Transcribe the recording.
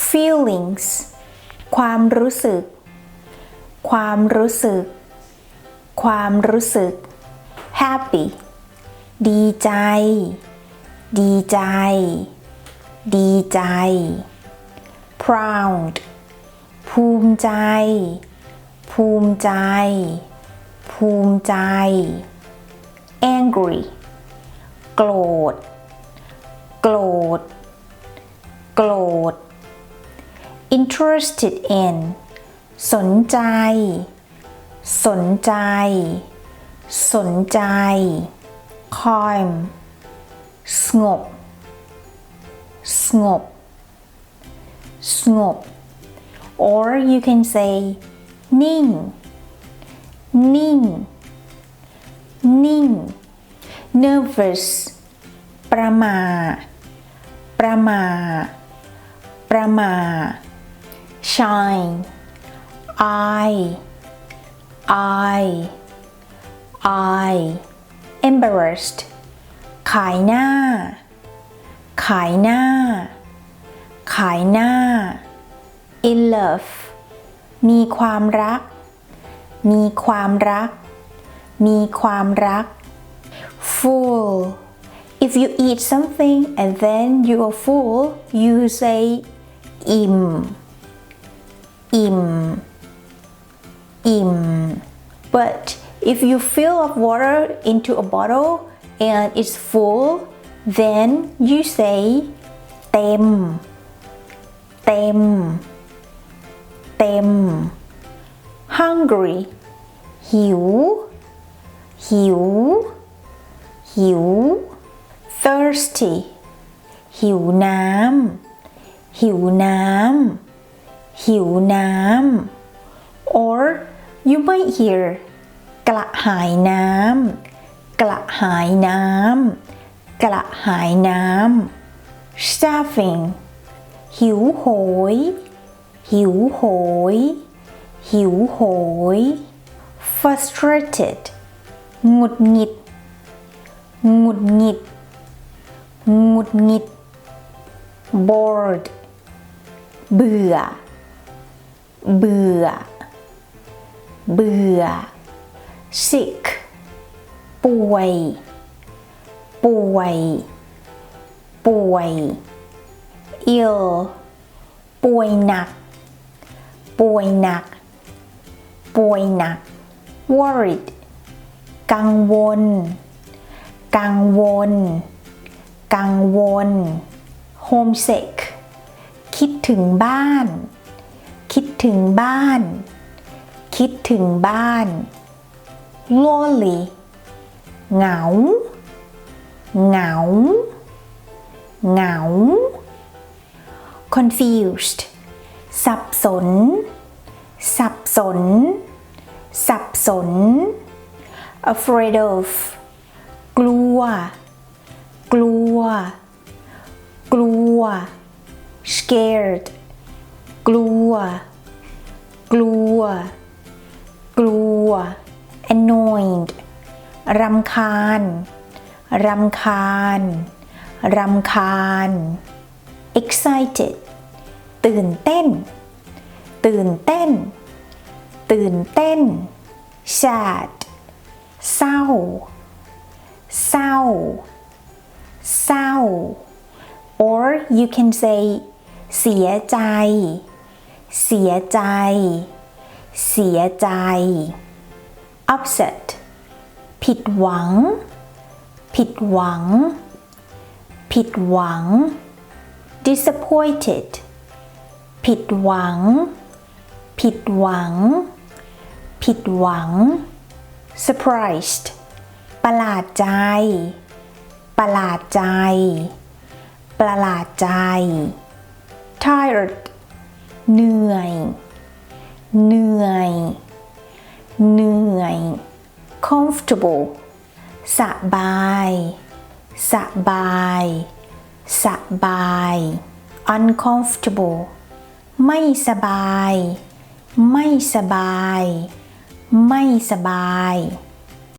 feelings ความรู้สึกความรู้สึกความรู้สึก happy ดีใจดีใจดีใจ proud ภูมิใจภูมิใจภูมิใจ angry โกรธโกรธโกรธ interested in สนใจสนใจสนใจ calm สงบสงบสงบ or you can say นิ่งนิ่งนิ่ง nervous ประหม่าประหม่าประหม่า shine I embarrassed ขายหน้าขายหน้าขายหน้า in love มีความรักมีความรักมีความรัก full if you eat something and then you are full you say อิ่มอิ่มอิ่ม but if you fill up water into a bottle and it's full then you say เต็มเต็มเต็ม hungry หิวหิวหิว thirsty หิวน้ำหิวน้ำหิวน้ำ or you might hear กระหายน้ำกระหายน้ำกระหายน้ำ starving หิวโหยหิวโหยหิวโหย frustrated หงุดหงิดหงุดหงิดหงุดหงิด bored เบื่อเบื่อเบื่อ sick ป่วยป่วยป่วย ill ป่วยหนักป่วยหนักป่วยหนัก worried กังวลกังวลกังวล homesick คิดถึงบ้านคิดถึงบ้านคิดถึงบ้าน lonely เหงาเหงาเหงา confused สับสนสับสนสับสน afraid of กลัวกลัวกลัว scared กลัวกลัวกลัว annoyed รำคาญรำคาญรำคาญ excited ตื่นเต้นตื่นเต้นตื่นเต้น sad เศร้าเศร้าเศร้า or you can say เสียใจเสียใจเสียใจ upset ผิดหวังผิดหวังผิดหวัง disappointed ผิดหวังผิดหวังผิดหวัง surprised ประหลาดใจประหลาดใจประหลาดใจ tired เหนื่อยเหนื่อยเหนื่อย comfortable สบายสบายสบาย uncomfortable ไม่สบายไม่สบายไม่สบาย